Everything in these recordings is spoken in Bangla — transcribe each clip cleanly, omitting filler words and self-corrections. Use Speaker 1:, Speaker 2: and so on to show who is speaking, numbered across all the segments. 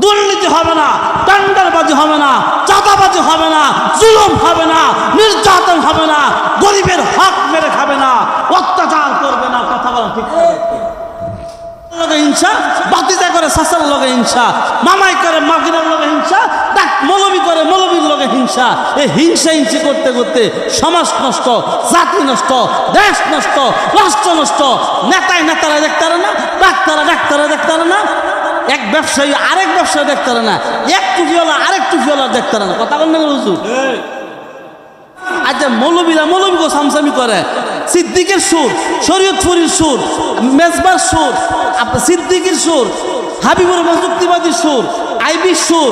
Speaker 1: দুর্নীতি হবে না, টেন্ডারবাজি হবে না, চাঁদাবাজি হবে না, জুলুম হবে না, নির্যাতন হবে না, গরিবের হক মেরে খাবে না, অত্যাচার করবে না। কথা বলা ঠিক লগে হিংসা, বাতিজা করে শাসার লগে হিংসা, মামাই করে মাগিনার লগে হিংসা, ডাক মৌলবি করে মৌলবির লগে হিংসা। এই হিংসা হিংসি করতে করতে সমাজ নষ্ট, জাতি নষ্ট, দেশ নষ্ট, রাষ্ট্র নষ্ট। নেতারা দেখতে না, ডাক্তারা দেখতে না, এক ব্যবসায়ী আরেক ব্যবসায়ী দেখতে না, এক টুপিওয়ালা আরেক টুপিওয়ালা দেখতে না। কথা বলেন না হুজুর? আচ্ছা মৌলবীকে সামসামি করে, সিদ্দিকের সুর, শরীয়তপুরীর সুর, মেজবার সুর, সিদ্দিকের সুর, হাবিবুর রহমান যুক্তিবাদীর সুর, আইবির সুর।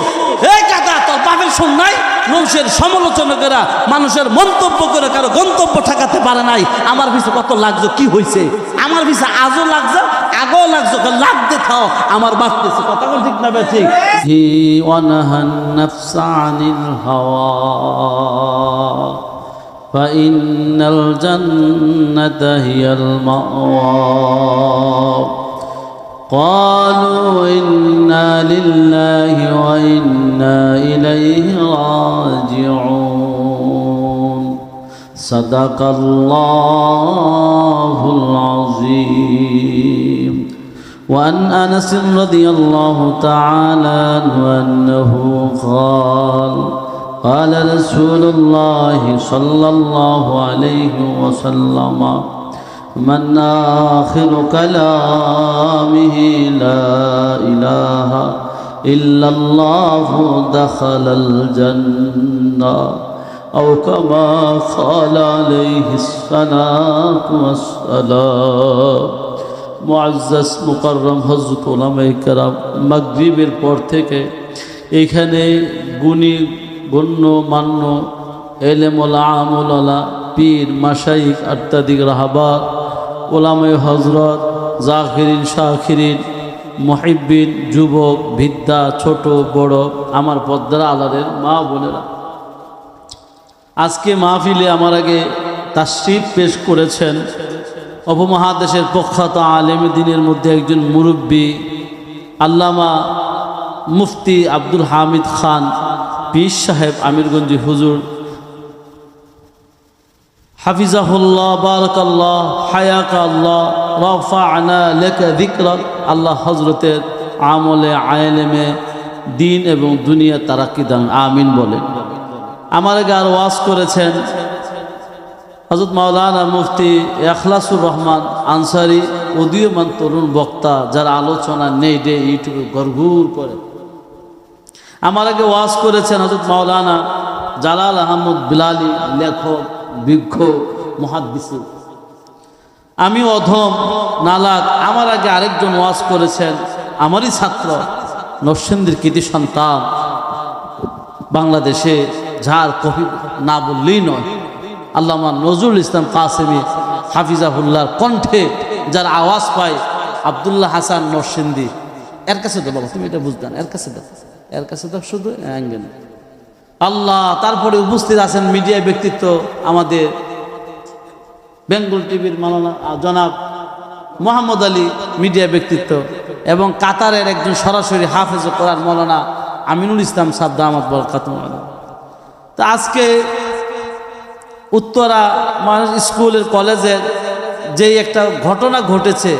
Speaker 1: এই কাকা তোর বাপের সুর নাই? মানুষের সমালোচনা, মানুষের মন্তব্য করে কারো গন্তব্য ঠেকাতে পারে নাই। আমার পিছে কত লাগছে, কি হয়েছে? আমার পিছে আজও লাগছে, আগেও লাগছে, লাগতে থাও, আমার বাঁচতেছে। কথা বল ঠিক না বেঠিক? হি ওয়ানাহান নাফসা আনিল হাওয়া فإن الجنة هي المأوى قالوا إنا لله وإنا إليه راجعون صدق الله العظيم وعن أنس رضي الله تعالى عنه أنه قال قال رسول الله صلى الله عليه وسلم من آخر كلامه لا إله إلا الله دخل الجنة أو كما قال عليه الصلاة والسلام মুআজ্জাজ মুকাররম হযরত উলামায়ে কেরাম মাগরিবের পর থেকে এখানে গুণী গণ্য মান্য এলেমুল আমুলা পীর মাশাইখ ইত্যাদি রাহবার ওলামায়ে হযরত জাকিরিন শাকিরিন মুহিব্বিন যুবক বৃদ্ধা ছোট বড় আমার পর্দার আলারের মা বোনেরা, আজকে মাহফিলে আমার আগে তাশরীফ পেশ করেছেন উপমহাদেশের প্রখ্যাত আলেম দ্বীনের মধ্যে একজন মুরব্বী আল্লামা মুফতি আব্দুল হামিদ খান পীর সাহেব আমিরগঞ্জি হুজুর হাফিজাহুল্লাহ বারাকাল্লাহ হায়াকাল্লাহ রাফা'না লাকা যিকরাক। আল্লাহ হযরতের আমলে আলেমে দ্বীন এবং দুনিয়া তারাক্কি দান, আমিন বলেন। আমার আগে আর ওয়াজ করেছেন হযরত মাওলানা মুফতি ইখলাসুর রহমান আনসারী, উদীয়মান তরুণ বক্তা, যারা আলোচনা নেই ডে ইউটিউবে গড়গুড় করে। আমার আগে ওয়াজ করেছেন হযরত মাওলানা জালাল আহমদ বিলালি, লেখক, বিজ্ঞ, মুহাদ্দিস। আমি অধম নালাক। আমার আগে আরেকজন ওয়াজ করেছেন আমারই ছাত্র, নরসিংদীর কৃতি সন্তান, বাংলাদেশে যার কবি না বললেই নয়, আল্লামা নজরুল ইসলাম কাসেমি হাফিজাহুল্লাহর কণ্ঠে যার আওয়াজ পায়, আব্দুল্লাহ হাসান নরসিংদী। এর কাছে তো বাবা তুমি এটা বুঝতেন, এর কাছে দাও, এর কাছে দাও, শুধু অ্যাঙ্গেল আল্লাহ। তারপরে উপস্থিত আছেন মিডিয়া ব্যক্তিত্ব, আমাদের বেঙ্গল টিভির মাওলানা জনাব মোহাম্মদ আলী মিডিয়া ব্যক্তিত্ব, এবং কাতারের একজন সরাসরি হাফেজ কোরআন মাওলানা আমিনুল ইসলাম সাহেব দামাত বরকাতুহু। তা আজকে উত্তরা স্কুলের কলেজের যেই একটা ঘটনা ঘটেছে,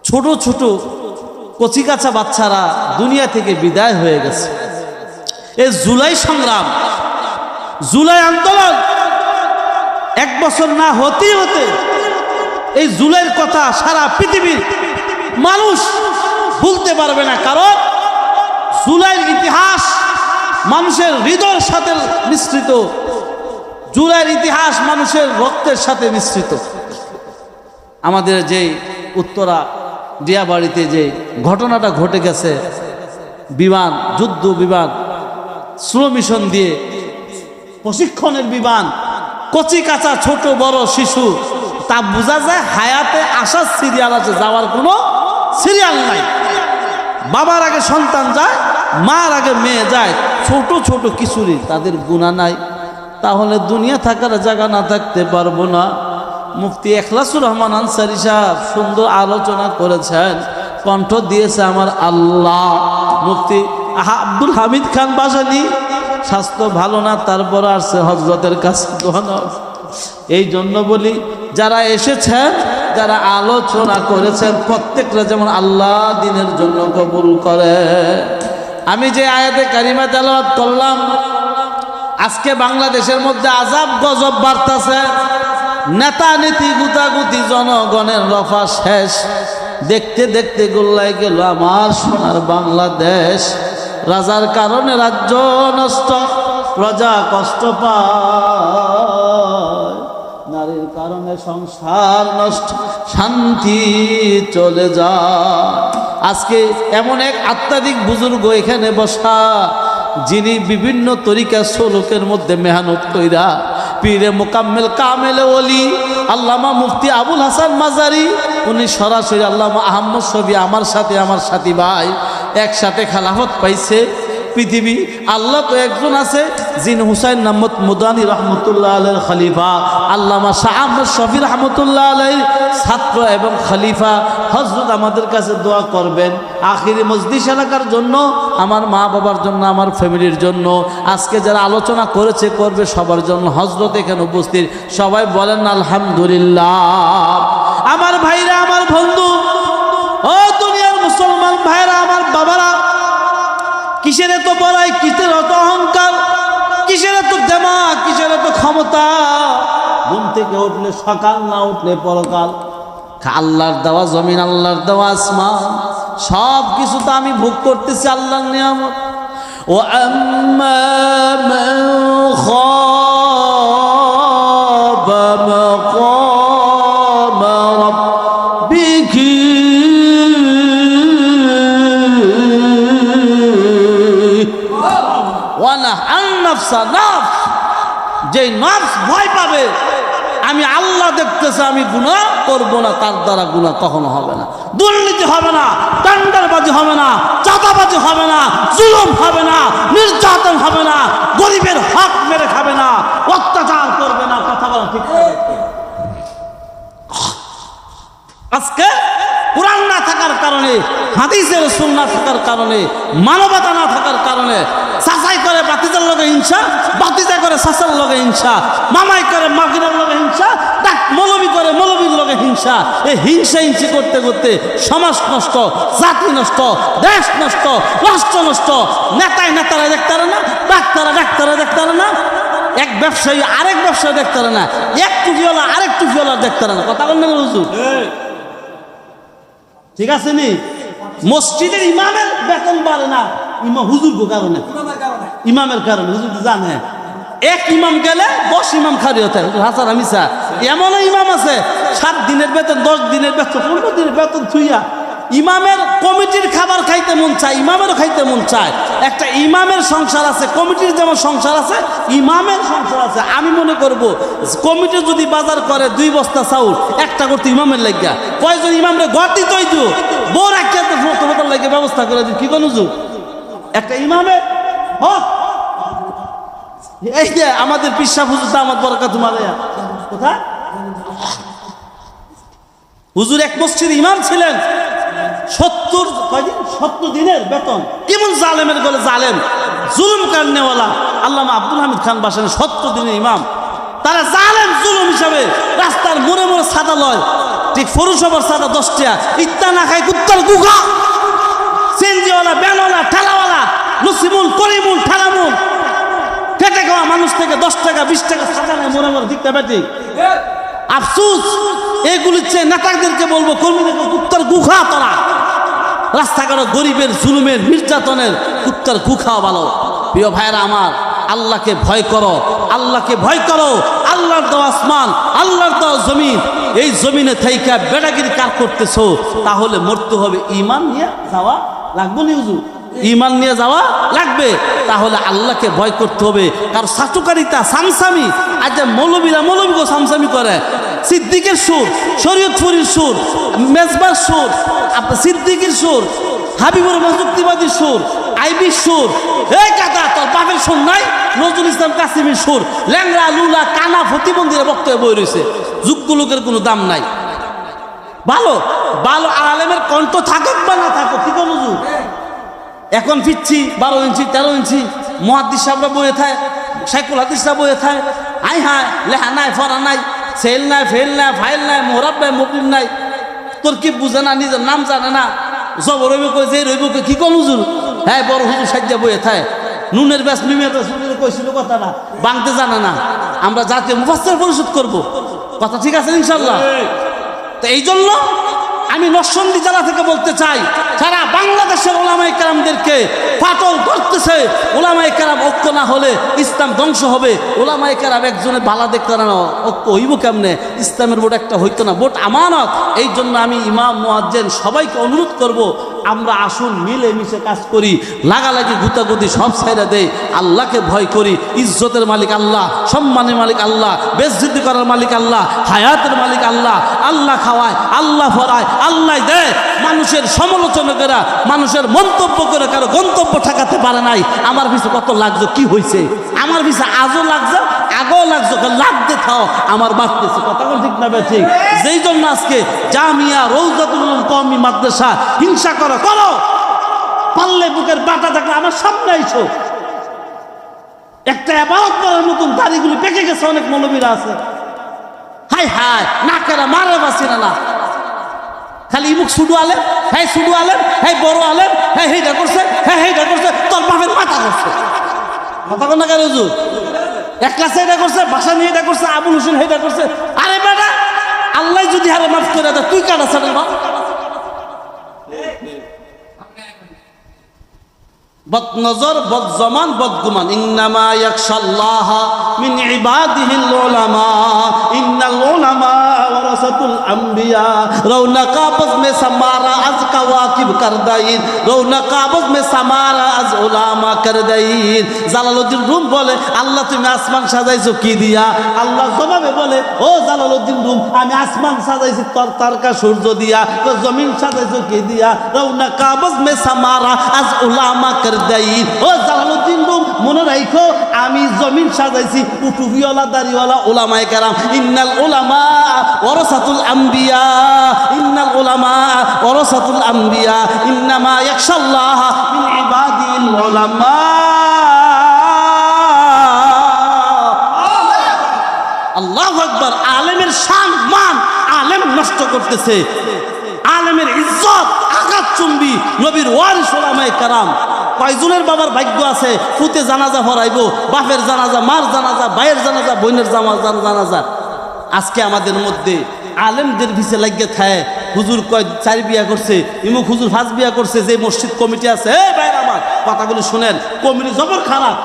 Speaker 1: ছোট ছোট কচিকাচা বাচ্চারা দুনিয়া থেকে বিদায় হয়ে গেছে। এই জুলাই সংগ্রাম, জুলাই আন্দোলন 1 বছর না হতে হতে এই জুলাইয়ের কথা সারা পৃথিবীর মানুষ ভুলতে পারবে না। কারণ জুলাইয়ের ইতিহাস মানুষের হৃদয়ের সাথে মিশ্রিত, জুলাইয়ের ইতিহাস মানুষের রক্তের সাথে মিশ্রিত। আমাদের যেই উত্তরা দিয়াবাড়িতে যে ঘটনাটা ঘটে গেছে, বিমান, যুদ্ধ বিমান, স্লো মিশন দিয়ে প্রশিক্ষণের বিমান, কচি কাঁচা ছোট বড় শিশু, তা বোঝা যায় হায়াতে আসার সিরিয়াল আছে, যাওয়ার কোনো সিরিয়াল নাই। বাবার আগে সন্তান যায়, মার আগে মেয়ে যায়, ছোট ছোট কিশোরী, তাদের গুনাহ নাই। তাহলে দুনিয়া থাকার জায়গা না থাকতে পারবো না। মুফতি ইখলাসুর রহমান আনসারী সাহেব সুন্দর আলোচনা করেছেন। কণ্ঠ দিয়েছে আমার আল্লাহ। মুফতি আব্দুল হামিদ খান বাসানি স্বাস্থ্য ভালো না, তারপর আসছে হজরতের কাছে দোয়া নাও। এই জন্য বলি, যারা এসেছেন, যারা আলোচনা করেছেন, প্রত্যেকটা যেমন আল্লাহ দিনের জন্য কবুল করে। আমি যে আয়াতে কারিমা তেলাওয়াত করলাম, আজকে বাংলাদেশের মধ্যে আজাব গজব বাড়তাছে, নেতা নীতি গুতাগুতি, জনগণের রফা শেষ। দেখতে দেখতে গোল্লাই গেল আমার সোনার বাংলাদেশ। রাজার কারণে রাজ্য নষ্ট, প্রজা কষ্ট পায়, নারীর কারণে সংসার নষ্ট, শান্তি চলে যায়। আজকে এমন এক আত্মাধিক বুজুর্গ এখানে বসা, যিনি বিভিন্ন তরিকা সলুকের মধ্যে মেহনত কইরা পীরে মোকাম্মেল কামেলে ওলি আল্লামা মুফতি আবুল হাসান মাজারি, উনি সরাসরি আল্লামা আহমদ শফি আমার সাথী ভাই একসাথে খেলাফত পাইছে। পৃথিবী আল্লাহ তো একজন আছে, যিনি হুসাইন নামত মুদানি রহমতুল্লাহ আলাইহির খলিফা, আল্লামা শাহ আহমদ শফি রহমতুল্লাহ আলাইহির ছাত্র এবং খলিফা। হযরত আমাদের কাছে দোয়া করবেন আখিরি মজলিস এলাকার জন্য, আমার মা বাবার জন্য, আমার ফ্যামিলির জন্য, আজকে যারা আলোচনা করেছে করবে সবার জন্য। হযরত এখানে উপস্থিত সবাই বলেন আলহামদুলিল্লাহ। আমার ভাইরা, আমার বন্ধু, ও দুনিয়ার মুসলমান ভাইরা, আমার বাবারা, কিসের এত বড়াই, কিসের এত অহংকার, কিসের এত দেমাগ, কিসের এত ক্ষমতা? ঘুম থেকে উঠলে সকাল, না উঠলে পরকাল। আল্লাহর দেওয়া জমিন, আল্লাহর দেওয়া আসমান, সব কিছু তো আমি ভোগ করতেছি আল্লাহর নিয়ামত। ও আম্মা মান খাবা মাকামা রাব্বিহি যে নফস ভয় পাবে আমি আল্লাহ দেখতেছে, আমি গুনাহ করব না, তার দ্বারা গুনাহ কখনো হবে না। দুর্নীতি হবে না, টেন্ডারবাজি হবে না, চাঁদাবাজি হবে না, জুলুম হবে না, নির্যাতন হবে না, গরিবের হক মেরে খাবে না, অত্যাচার করবে না। কথা বলা ঠিক আছে? আজকে কোরআন না থাকার কারণে, হাদিসের রাসূল না থাকার কারণে, মানবতা না থাকার কারণে চাচাই করে বাতিজার লগে হিংসা, বাতিজা করে চাচার লগে হিংসা, মামাই করে মাগিনার লগে হিংসা, মৌলবি করে মৌলবির লগে হিংসা। এই হিংসা হিংসি করতে করতে সমাজ নষ্ট, জাতি নষ্ট, দেশ নষ্ট, রাষ্ট্র নষ্ট। নেতারা দেখতে পারে না, ডাক্তারা দেখতে পারে না, এক ব্যবসায়ী আরেক ব্যবসায়ী দেখতে পারে না, এক টুপিওয়ালা আরেক টুপিওয়ালা দেখতে পারে না। কথা বলেন না হুজুর? ঠিক আছে নি? মসজিদের ইমামের বেতন বাড়ে না, হুজুর কারণে, ইমামের কারণে। হুজুর জানে এক ইমাম গেলে 10 ইমাম খালি হতে হাসান হামিসা। এমন ইমাম আছে 7 দিনের বেতন, 10 দিনের বেতন, 15 দিনের বেতন থুইয়া ইমামের কমিটির খাবার খাইতে মন চায়, ইমামেরও খাইতে মন চায়। একটা ইমামের সংসার আছে, কমিটির যেমন সংসার আছে, ইমামের সংসার আছে। আমি মনে করব কমিটি যদি বাজার করে 2 বস্তা চাউল, একটা করতে ইমামের লাগিয়া কয়জন ইমামরে ঘর দিতেই তো বোর একটা লাগে ব্যবস্থা করে দিন। কি কোন একটা ইমামের হক। এই যে আমাদের পিসা হুজুর আমার বরকত মালায়া কোথায়, হুজুর এক মসজিদ ইমাম ছিলেন, 70 দিনের বেতন। কেমন জালেমের গলে জালেম, জুলুম কারণেওয়ালা আল্লামা আব্দুল হামিদ খান বাসানে 70 দিনের ইমাম। তারা জালেম জুলুম হিসাবে রাস্তার মোড়ে মোড়ে সাদা লয়, ঠিক পৌরসভার সাদা 10 টাকা, ইত্তা না খায় কুত্তার গুগা, সেনজিওয়ালা, ব্যানওয়ালা, ঠেলাওয়ালা, নসিমুল, করিমুল, ঠেলামুল, খেটে খাওয়া মানুষ থেকে 10 টাকা 20 টাকা সাদা নেয় মোড়ে মোড়ে। দিকটা বেটি আফসুস, এগুলির চেয়ে নেতাদেরকে বলবো কর্মীদেরকে কুত্তার গুখা তোরা। রাস্তাঘাট গরিবের জুলুমের নির্যাতনের কুত্তার গুখা ভালো। প্রিয় ভাইরা আমার, আল্লাহকে ভয় করো, আল্লাহকে ভয় করো। আল্লাহর দেওয়া আসমান, আল্লাহর দেওয়া জমিন, এই জমিনে থাইকা বেড়াগিরি কার করতেছো, তাহলে মরতে হবে। ইমান নিয়ে যাওয়া লাগবে না হুজুর, ইমান নিয়ে যাওয়া লাগবে। তাহলে আল্লাহকে ভয় করতে হবে। কারণ সাচুকারিতা, সামসামি, আজ মৌলবীরা মৌলবীকে সামসামি করে। সিদ্দিকের সুর, শরীয়তপুরীর সুর, মেজবার সুর, সিদ্দিকের সুর, হাবিবুর যুক্তিবাদীর সুর, আইবির সুর, এই কাকা তোর বাপের সুর নাই, নজরুল ইসলাম কাসিমের সুর, ল্যাংরা লুলা কানা প্রতিবন্ধীরা বক্তব্য বই রয়েছে। যোগ্য লোকের কোনো দাম নাই। ভালো ভালো আলেমের কণ্ঠ থাকুক বা না থাকুক, কি কোন হুজুর? এখন ফিরছি 12 ইঞ্চি 13 ইঞ্চি মুহাদ্দিস সাহেবরা বইয়ে থাকে, শাইখুল হাদিসরা বইয়ে থাকে, আই হায় লেখা নাই ফরা নাই, সেল নাই ফেল নাই ফাইল নাই মোহরাব নাই মুবলিম নাই, তোর কি বুঝে না, নিজের নাম জানে না, জবর রইব কই যে রইব কি কোন হুজুর? হ্যাঁ বড় হুজুর সাজ্জা বইয়ে থাকে, নুনের ব্যাস মিমের ব্যাস কইছিল কথাটা বাংতে জানে না। আমরা জাতীয় মুফাসসির পরিষদ করব, কথা ঠিক আছে ইনশাআল্লাহ। তো এই জন্য আমি নরসিংদী জেলা থেকে বলতে চাই, সারা বাংলাদেশের ওলামায়ে কেরামদেরকে ফাটল ধরতেছে। ওলামায়ে কেরাম ঐক্য না হলে ইসলাম ধ্বংস হবে। ওলামায়ে কেরাম একজনের ভালা দেখতে না, ঐক্য হইব কেমনে? ইসলামের ভোট একটা হইতো না, ভোট আমানত। এই জন্য আমি ইমাম মুয়াজ্জিন সবাইকে অনুরোধ করব, আমরা আসুন মিলে মিশে কাজ করি, লাগালাগি গুতাগুতি সব ছাইরা দেই, আল্লাহকে ভয় করি। ইজ্জতের মালিক আল্লাহ, সম্মানের মালিক আল্লাহ, বেজ্জতি করার মালিক আল্লাহ, হায়াতের মালিক আল্লাহ। আল্লাহ খাওয়ায়, আল্লাহ ফরায়, আল্লাহ দেয়। মানুষের সমালোচনা, মানুষের মন্তব্য করে কারো গন্তব্য ঠেকাতে পারে নাই। আমার পিছে কত লাগছে, কি হয়েছে? আমার পিছে আজও লাগছে, আগেও লাগছে, লাগতে থাও, আমার বাঁচতেছে। কথা ঠিক না ঠিক? যেই জন্য আজকে জামিয়া রওজাতুল উলুম কওমি মাদ্রাসা হিংসা করো, পারলে বুকের বাটা থাকলে আমার সামনে আইসো। একটা ইবাদত করার মতন দাড়িগুলি পেকে গেছে, অনেক মৌলবীরা আছে, হাই হাই নাকেরা মারে বাসি না, খালি ইমুক শুধু আলেম, হ্যাঁ শুধু আলেম, হ্যাঁ বড় আলেম, হ্যাঁ হেইটা করছে, হ্যাঁ হেইটা করছে, তোর বাপের মাথা করছে। কথা কোন না কেন হুজুর? এক ক্লাসে এটা করছে, ভাষা নিয়ে এটা করছে, আবুল হোসেন হেইটা করছে। আরে বেটা, আল্লাহ যদি হারে মাফ করে দেয়, তুই কাটা ছাড়ে বাপ। বদনজর, বদজমান, বদগুমান। ইন্নামা ইয়াখশাল্লাহ মিন ইবাদিহিল উলামা, ইন্নাল উলামা ওয়ারাসাতুল আম্বিয়া। রৌনক আবজ মে সামারা আজ কাওয়াকিব করদাইন, রৌনক আবজ মে সামারা আজ উলামা করদাইন। জালালউদ্দিন রুম বলে, আল্লাহ তুমি আসমান সাজাইছো কি দিয়া? আল্লাহ জবাবে বলে, ও জালালউদ্দিন রুম, আমি আসমান সাজাইছি তোর তারকা সূর্য দিয়া। তো জমিন সাজাইছো কি দিয়া? রৌনক আবজ মে সামারা আজ উলামা করদাইন। ও জালালউদ্দিন রুম, মনে রাখো, আমি জমিন সাজাইছি টুপিওয়ালা দাড়িওয়ালা উলামায়ে কেরাম। ইন্নাল উলামা ওয়ারাসাতুল আম্বিয়া, ইন্নাল উলামা ওয়ারাসাতুল আম্বিয়া, ইন্নামা ইয়াখশাল্লাহ মিন ইবাদিল উলামা। আল্লাহু আকবার। আলেমের শান মান আলেম নষ্ট করতেছে, আলেমের ইজ্জত আঘাতচুম্বী নবীর ওয়ারিস উলামায়ে কেরাম। কয়জনের বাবার ভাগ্য আছে ফুতে জানাজা পড়াইবো, বাপের জানাজা, মার জানাজা, ভাইয়ের জানাজা, বোনের জানাজা। আজকে আমাদের মধ্যে আলেমদের পিছে লাগিয়ে থাকে, হুজুর কয় 4 বিয়া করছে, ইমুক হুজুর 5 বিয়া করছে। যে মসজিদ কমিটি আছে, এই ভাইরা আমার কথাগুলো শুনেন, কমিটি জবর খারাপ।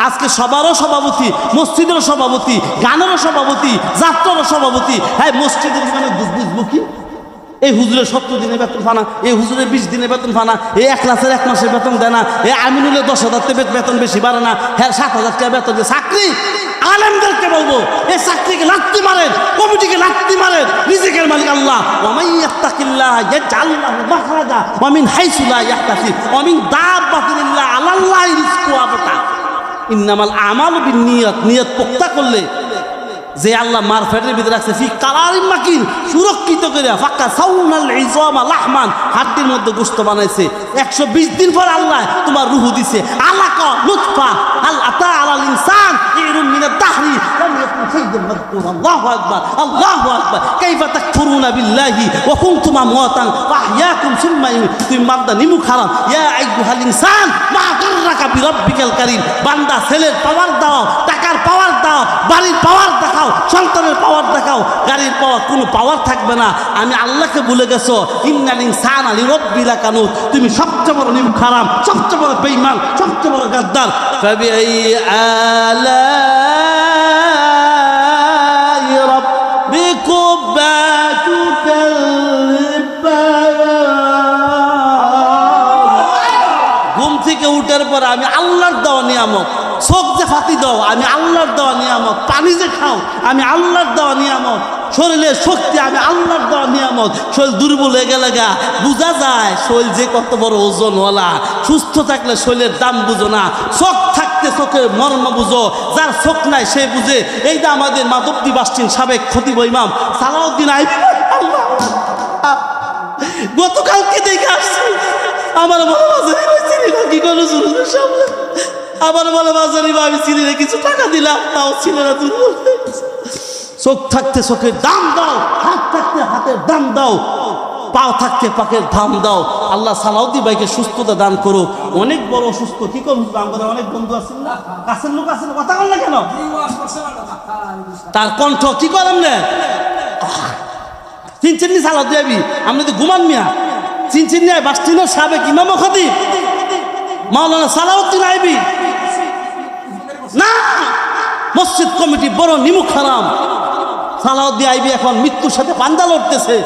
Speaker 1: আজকে সবারও সভাপতি, মসজিদেরও সভাপতি, গানেরও সভাপতি, যাত্রারও সভাপতি। হ্যাঁ, মসজিদের মানে বুঝবো কি? এই হুজুরের 70 দিনের বেতন ফানা, এই হুজুরের 20 দিনের বেতন ফানা, এই 1 লাখের 1 মাসের বেতন দেয় না, এই আমিনুলের 10,000 টাকা বেতন বেশি বাড়ে না, হ্যাঁ 7,000 টাকা বেতন দিয়ে চাকরি। আলেমদেরকে বলবো, এই চাকরিকে লাত্তি মারেন, কমিটিকে লাত্তি মারেন। রিজিকের মালিক আল্লাহ। ওয়া মান ইয়াত্তাকিল্লাহ ইয়াজআল লাহু মাখরাজা ওয়া মিন হাইসু লা ইয়াহতাসিব ওয়া মিন দাব্বাতিন ইল্লা আলাল্লাহি রিজকুহা। ইন্নামাল আমালু বিন্নিয়াত। নিয়ত পোক্তা করলে যে আল্লাহ মারফেটের ভিতরে রাখছে, ফি কারারিম মাকিন, সুরক্ষিত করে, ফাক্কা সাউনাল ইজামা লাহমান, হাড্ডির মধ্যে গোশত বানাইছে। 120 দিন পর আল্লাহ তোমার রূহ দিছে। আলাকা লুতফা আল আতা আলাল ইনসান ইরুম মিনাদ দাহরি লাম ইয়াকুন শাইয়্যান মাযকুরা। আল্লাহু আকবার, আল্লাহু আকবার। কাইফা তাকফুরুনা বিল্লাহি ওয়া কুনতুম আমওয়াতান ফাহইয়াকুম সুম্মা ইউমীতুকুম। তুমি বান্দা নিমুখ হারাম। ইয়া আইয়ুহাল ইনসান মা গাররাকা বিরাব্বিকাল কারীম। বান্দা, ছেলের পাওয়ার দাও, টাকার পাওয়ার দাও, বাড়ির পাওয়ার দেখাও, সন্তানের পাওয়ার দেখাও, গাড়ির পাওয়ার, কোনো পাওয়ার থাকবে না। আমি আল্লাহকে ভুলে গেছো। ইন্নাল ইনসানা লিরাব্বিহি লাকানুত। তুমি সবচেয়ে বড় নিমুখ হারাম, সবচেয়ে বড় বেঈমান, সবচেয়ে বড় গাদ্দার। ফাবিআইয়ি আলাই রাব্বিকুমা তুকাল্লিবান। ঘুম থেকে উঠার পর আমি আল্লাহর দেওয়া নিয়ামত, চোখ যে ফাতি দাও আমি আল্লাহর দেওয়া নিয়ামত, পানি যে খাও আমি আল্লাহর দেওয়া নিয়ামত, শরীরের শক্তি আমি আল্লাহর দেওয়া নিয়ামত। শরীর দুর্বল হয়ে গেলে বোঝা যায় শরীর যে কত বড় ওজনওয়ালা। সুস্থ থাকলে শরীরের দাম বুঝো না, চোখ থাকতে চোখের মর্ম বুঝো, যার চোখ নাই সে বুঝে। এইটা আমাদের মাধবদী বাসটিন সাবেক খতিব ইমাম সালাউদ্দিন আইবি গতকালকে দেখে আসছি, আমার বলে বাজারি ভাই চিনি না কি করলো সুরজের সামনে, আমার বলে বাজারি ভাই আমি চিনি না, কিছু টাকা দিলাম তাও ছিল না দুর্বল। চোখ থাকতে চোখের দাম দাও, হাত থাকতে হাতের দাম দাও, পাও থাকতে পাকের দাম দাও। আল্লাহ সালাউদ্দিন ভাইকে সুস্থতা দান করো। অনেক বড় অসুস্থ, কি করবো, আমাদের অনেক বন্ধু আছেন না, কাছের লোক আছেন, কথা বল না কেন, তার কণ্ঠ কি করেন না চিনচিন্নি সালাউদ্দিন আইবি, আপনি তো ঘুমান মিয়া, চিনচিন্নি বাস্তিনের সাবেক ইমাম ও খতিব মাওলানা সালাউদ্দিন আইবি না, মসজিদ কমিটি বড় নিমুখ হারাম। সালাউদ্দিন আইবি এখন মৃত্যুর সাথে পাঞ্জা লড়তেছে।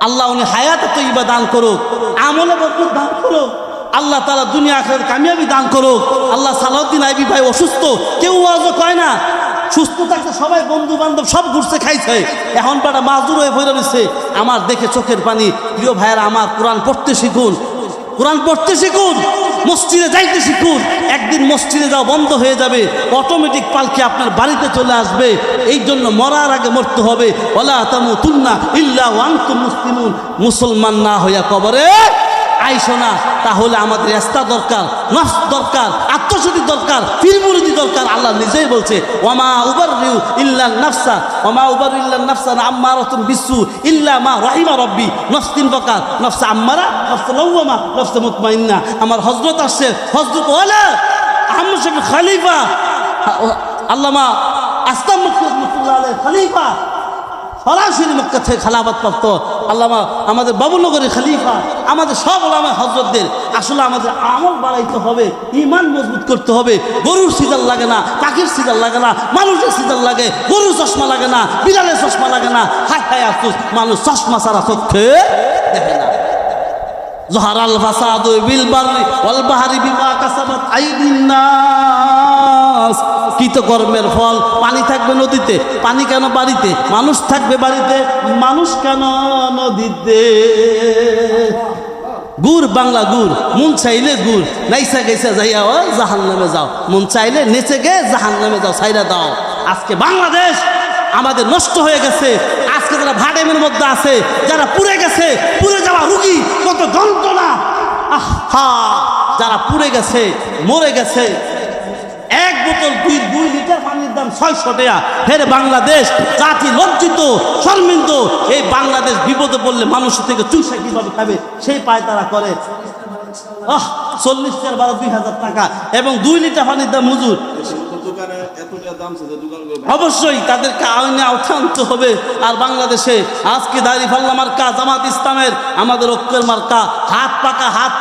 Speaker 1: আল্লাহ উনি হায়াতে তৈবা দান করুক, আমলে বরকত দান করুক, আল্লাহ তাআলা দুনিয়া আখিরাত কামিয়াবি দান করুক। আল্লাহ সালাউদ্দিন আইবি ভাই অসুস্থ, কেউ ওয়াজও কয় না, সুস্থ থাকতে সবাই বন্ধু বান্ধব সব ঘুরছে খাইছে, এখন পাটা মাজুর হয়ে পড়ে রয়েছে। আমার দেখে চোখের পানি। প্রিয় ভাইয়েরা আমার, কোরআন পড়তে শিখুন, কোরআন পড়তে শিখুন, মসজিদে যাইতে শিখুন। একদিন মসজিদে যাওয়া বন্ধ হয়ে যাবে, অটোমেটিক পালকি আপনার বাড়িতে চলে আসবে। এই জন্য মরার আগে মরতে হবে। ওয়ালা তামুতুন্না ইল্লা ওয়া আনতুম মুসলিমুন, মুসলমান না হইয়া কবরে আইসো না। তাহলে আমাদের ইস্তা দরকার, নফস দরকার, আত্মশুদ্ধি দরকার, ফিরমুরুদি দরকার। আল্লাহ নিজেই বলছে ওয়ামা উবাররিউ ইল্লা নাফসা ওয়ামা উবাররিউ ইল্লা নাফসা আম্মারাতুন বিসু ইল্লা মা রাহিমা রব্বি। নফস তিন প্রকার, নফস আম্মারা, নফস লাওয়ামা, নফস মুতমাইন্না। আমার হযরত আসছে, হযরত ওয়ালা আহমদ শফি খলিফা আল্লামা আসলাম মুফতিউল্লাহ আলাইহি খলিফা, সরাসরি মক্কা থেকে খেলাফত প্রাপ্ত আল্লামা আমাদের বাবুনগরের খলিফা, আমাদের সব ওলামা হযরতদের। আসলে আমাদের আমল বাড়াইতে হবে, ঈমান মজবুত করতে হবে। গরুর সিজাল লাগে না, পাখির সিজাল লাগে না, মানুষের সিজাল লাগে। গরুর চশমা লাগে না, বিড়ালের চশমা লাগে না। হায় হায় আফসোস, মানুষ চশমা ছাড়া চোখে দেখে না। জহারাল ফাসাদু বিল বাররি ওয়াল বাহরি বিমা কাসাবাত আইদিন নাস। কৃতকর্মের ফল। পানি থাকবে নদীতে, পানি কেন বাড়িতে? মানুষ থাকবে বাড়িতে, মানুষ কেন নদীতে? গুড় বাংলা গুড়, মন চাইলে গুড়, নাইসা গেছে যাইয়া জাহান নামে যাও, মন চাইলে নেচে গে জাহান নামে যাও, ছাইরা দাও। আজকে বাংলাদেশ আমাদের নষ্ট হয়ে গেছে। আজকে যারা ভাড়েমের মধ্যে আছে, যারা পুড়ে গেছে, পুড়ে যাওয়া রুগী, কত যন্ত্রণা, আহা, যারা পুড়ে গেছে, মরে গেছে। এক বোতল 2 লিটার পানির দাম 600 টাকা। ফের বাংলাদেশ জাতি লজ্জিত, শর্মিন্দ। এই বাংলাদেশ বিপদে পড়লে মানুষের থেকে চুষা কিভাবে খাবে সেই পায় তারা করে। 40 টাকার 2000 টাকা এবং 2 লিটার পানির দাম মজুর। অবশ্যই তাদেরকে আইনে আওতানতে হবে। আর বাংলাদেশে আজকে দাঁড়িপাল্লা মার্কা, জামাত ইসলামের আমাদের ঐক্যের মার্কা, হাত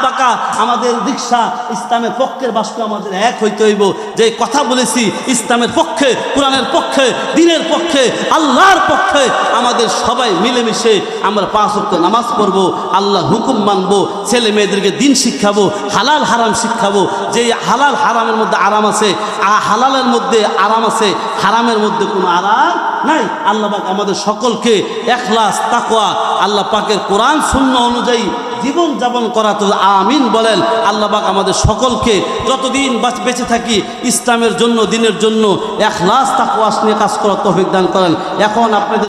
Speaker 1: পাকা আমাদের রিকশা। ইসলামের পক্ষের বাক্য আমাদের এক হইতে হইব। যে কথা বলেছি ইসলামের পক্ষে, কোরআনের পক্ষে, দ্বীনের পক্ষে, আল্লাহর পক্ষে, আমাদের সবাই মিলেমিশে আমরা 5 ওয়াক্ত নামাজ পড়বো, আল্লাহর হুকুম মানবো, ছেলে মেয়েদেরকে দিন শিখাবো, হালাল হারাম শিখাবো। যে হালাল হারামের মধ্যে আরাম আছে, হালালের মধ্যে আরাম আছে, হারামের মধ্যে কোনো আরাম নাই। আল্লাহ পাক আমাদের সকলকে ইখলাস, তাকওয়া, আল্লাহ পাকের কোরআন সুন্নাহ অনুযায়ী জীবন যাপন করা তো আমিন বলেন। আল্লাহ পাক আমাদের সকলকে যতদিন বেঁচে থাকি ইসলামের জন্য, দ্বীনের জন্য ইখলাস, তাকওয়া নিয়ে কাজ করার তৌফিক দান করেন। এখন আপনাদের